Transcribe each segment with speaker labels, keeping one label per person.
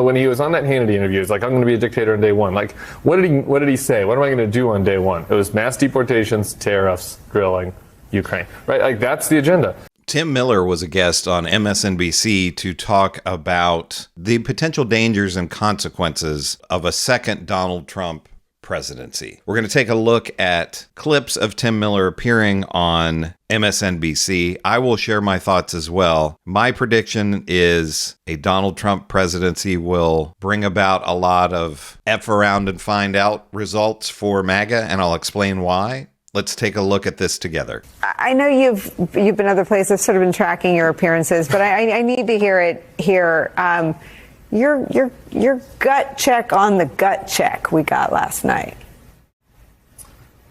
Speaker 1: when he was on that Hannity interview, he's like, I'm going to be a dictator on day one. Like, what did he say? What am I going to do on day one? It was mass deportations, tariffs, grilling, Ukraine, right? Like, that's the agenda.
Speaker 2: Tim Miller was a guest on MSNBC to talk about the potential dangers and consequences of a second Donald Trump presidency. We're going to take a look at clips of Tim Miller appearing on MSNBC. I will share my thoughts as well. My prediction is a Donald Trump presidency will bring about a lot of F around and find out results for MAGA, and I'll explain why. Let's take a look at this together.
Speaker 3: I know you've been other places. I've sort of been tracking your appearances, but I need to hear it here. Your gut check on the gut check we got last night.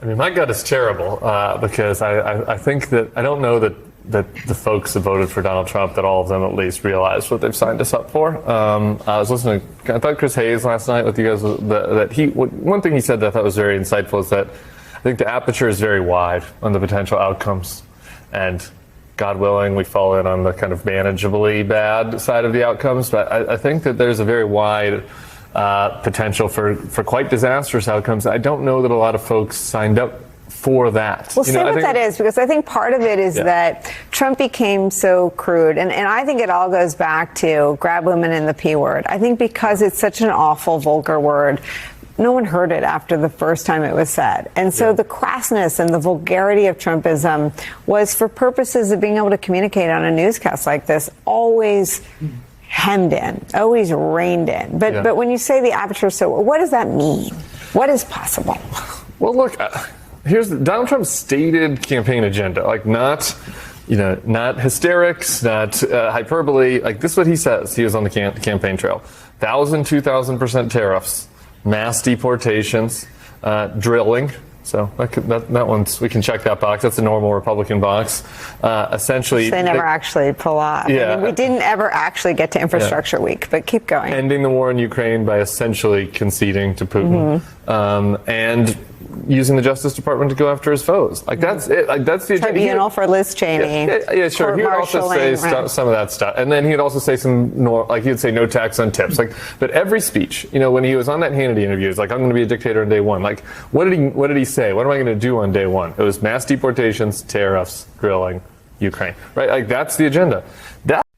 Speaker 1: I mean, my gut is terrible because I think that I don't know that the folks that voted for Donald Trump, that all of them at least realize what they've signed us up for. I was listening to, I thought Chris Hayes last night with you guys, one thing he said that I thought was very insightful is that I think the aperture is very wide on the potential outcomes, and God willing, we fall in on the kind of manageably bad side of the outcomes. But I think that there's a very wide potential for quite disastrous outcomes. I don't know that a lot of folks signed up for that.
Speaker 3: Well, say what that is, because I think part of it is that Trump became so crude. And I think it all goes back to grab women in the P word. I think because it's such an awful, vulgar word, no one heard it after the first time it was said. And so the crassness and the vulgarity of Trumpism was, for purposes of being able to communicate on a newscast like this, always hemmed in, always reined in. But when you say the aperture, so what does that mean? What is possible?
Speaker 1: Well, look, here's Donald Trump's stated campaign agenda, like not hysterics, not hyperbole. Like, this is what he says. He was on the campaign trail. 1,000, 2,000% tariffs. Mass deportations, drilling. So that one's, we can check that box. That's a normal Republican box. Essentially,
Speaker 3: they never actually pull off.
Speaker 1: Yeah.
Speaker 3: I mean, we didn't ever actually get to Infrastructure Week, but keep going.
Speaker 1: Ending the war in Ukraine by essentially conceding to Putin, and using the Justice Department to go after his foes. Like, that's it. Like, that's the
Speaker 3: tribunal for Liz Cheney.
Speaker 1: Yeah, sure. He would also say some of that stuff, and then he'd also say he'd say no tax on tips. Like, but every speech, when he was on that Hannity interview, he's like, I'm going to be a dictator on day one. Like, what did he say? What am I going to do on day one? It was mass deportations, tariffs, grilling, Ukraine. Right? Like, that's the agenda.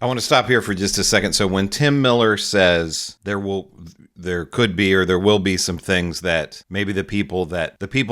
Speaker 2: I want to stop here for just a second. So when Tim Miller says there could be or there will be some things that maybe the people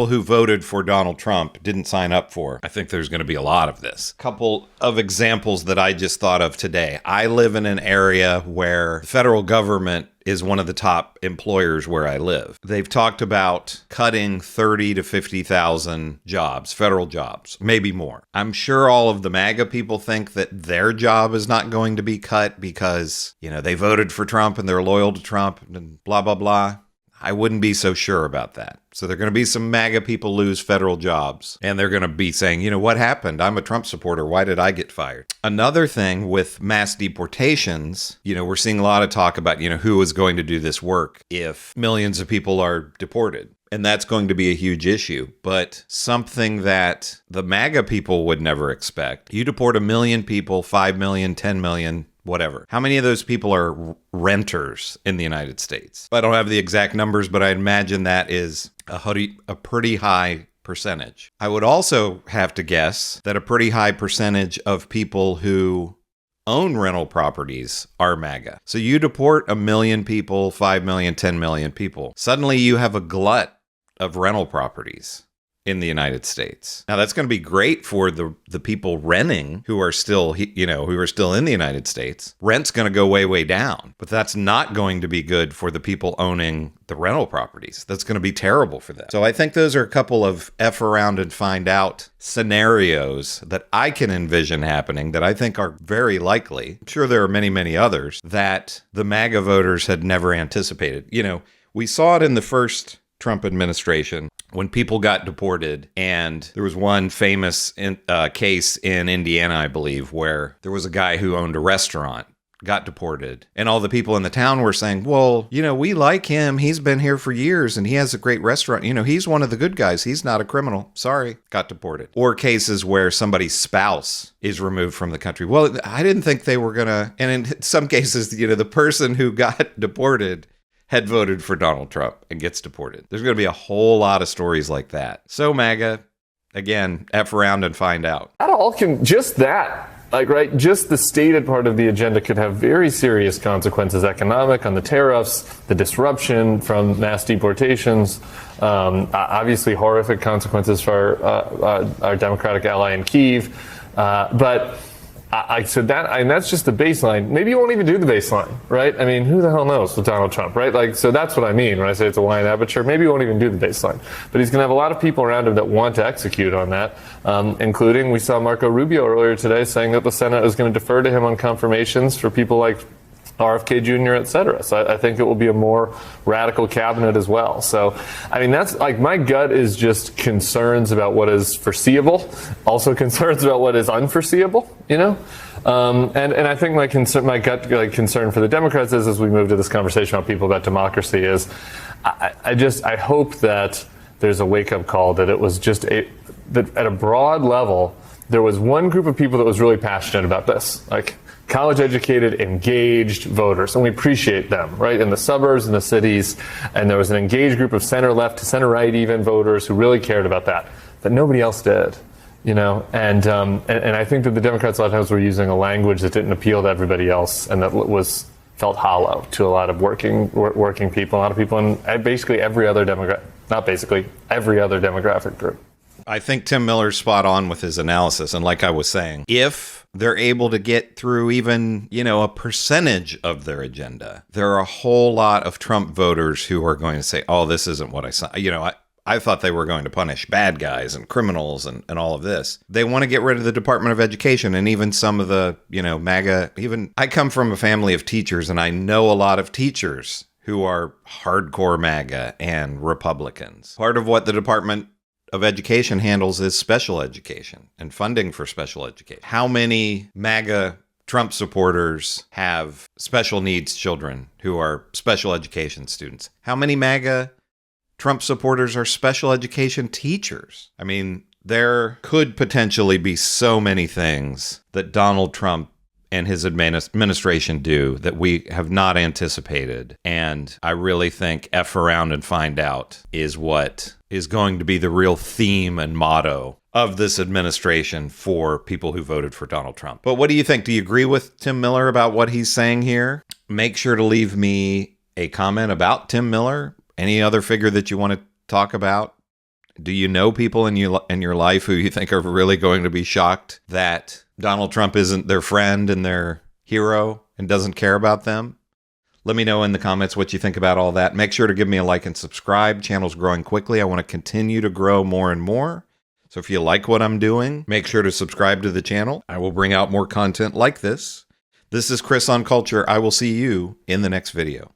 Speaker 2: who voted for Donald Trump didn't sign up for, I think there's going to be a lot of this. Couple of examples that I just thought of today. I live in an area where the federal government is one of the top employers where I live. They've talked about cutting 30 to 50,000 jobs, federal jobs, maybe more. I'm sure all of the MAGA people think that their job is not going to be cut because, they voted for Trump and they're loyal to Trump and blah, blah, blah. I wouldn't be so sure about that. So there are going to be some MAGA people lose federal jobs, and they're going to be saying, what happened? I'm a Trump supporter. Why did I get fired? Another thing with mass deportations, we're seeing a lot of talk about, who is going to do this work if millions of people are deported. And that's going to be a huge issue. But something that the MAGA people would never expect. You deport 1 million people, 5 million, 10 million, whatever. How many of those people are renters in the United States? I don't have the exact numbers, but I imagine that is a pretty high percentage. I would also have to guess that a pretty high percentage of people who own rental properties are MAGA. So you deport 1 million people, 5 million, 10 million people. Suddenly you have a glut of rental properties in the United States. Now that's going to be great for the people renting who are still, who are still in the United States. Rent's going to go way, way down, but that's not going to be good for the people owning the rental properties. That's going to be terrible for them. So I think those are a couple of F around and find out scenarios that I can envision happening that I think are very likely. I'm sure there are many, many others that the MAGA voters had never anticipated. We saw it in the first Trump administration when people got deported, and there was one famous case in Indiana, I believe, where there was a guy who owned a restaurant, got deported. And all the people in the town were saying, well, we like him. He's been here for years and he has a great restaurant. He's one of the good guys. He's not a criminal. Sorry, got deported. Or cases where somebody's spouse is removed from the country. Well, I didn't think they were going to. And in some cases, the person who got deported had voted for Donald Trump and gets deported. There's going to be a whole lot of stories like that. So MAGA, again, F around and find out.
Speaker 1: That all can, just that, right, just the stated part of the agenda could have very serious consequences, economic, on the tariffs, the disruption from mass deportations, obviously horrific consequences for our Democratic ally in Kyiv. But so that's just the baseline. Maybe you won't even do the baseline, right? I mean, who the hell knows with Donald Trump, right? So that's what I mean when I say it's a wide aperture. Maybe he won't even do the baseline. But he's going to have a lot of people around him that want to execute on that, including we saw Marco Rubio earlier today saying that the Senate is going to defer to him on confirmations for people like RFK Jr., et cetera. So I think it will be a more radical cabinet as well. So, I mean, that's my gut is just concerns about what is foreseeable, also concerns about what is unforeseeable, and I think my gut concern for the Democrats is, as we move to this conversation about people about democracy, is I hope that there's a wake-up call that it was just that at a broad level, there was one group of people that was really passionate about this, college-educated, engaged voters, and we appreciate them, right, in the suburbs and the cities. And there was an engaged group of center-left to center-right even voters who really cared about that nobody else did, And I think that the Democrats a lot of times were using a language that didn't appeal to everybody else, and that felt hollow to a lot of working people, a lot of people in basically every other every other demographic group.
Speaker 2: I think Tim Miller's spot on with his analysis. And like I was saying, if they're able to get through even, a percentage of their agenda, there are a whole lot of Trump voters who are going to say, oh, this isn't what I saw. I thought they were going to punish bad guys and criminals and all of this. They want to get rid of the Department of Education and even some of the, MAGA. Even I come from a family of teachers, and I know a lot of teachers who are hardcore MAGA and Republicans. Part of what the Department of Education handles is special education and funding for special education. How many MAGA Trump supporters have special needs children who are special education students? How many MAGA Trump supporters are special education teachers? I mean, there could potentially be so many things that Donald Trump and his administration do that we have not anticipated. And I really think F around and find out is what is going to be the real theme and motto of this administration for people who voted for Donald Trump. But what do you think? Do you agree with Tim Miller about what he's saying here? Make sure to leave me a comment about Tim Miller. Any other figure that you want to talk about? Do you know people in your life who you think are really going to be shocked that Donald Trump isn't their friend and their hero and doesn't care about them? Let me know in the comments what you think about all that. Make sure to give me a like and subscribe. Channel's growing quickly. I want to continue to grow more and more. So if you like what I'm doing, make sure to subscribe to the channel. I will bring out more content like this. This is Chris on Culture. I will see you in the next video.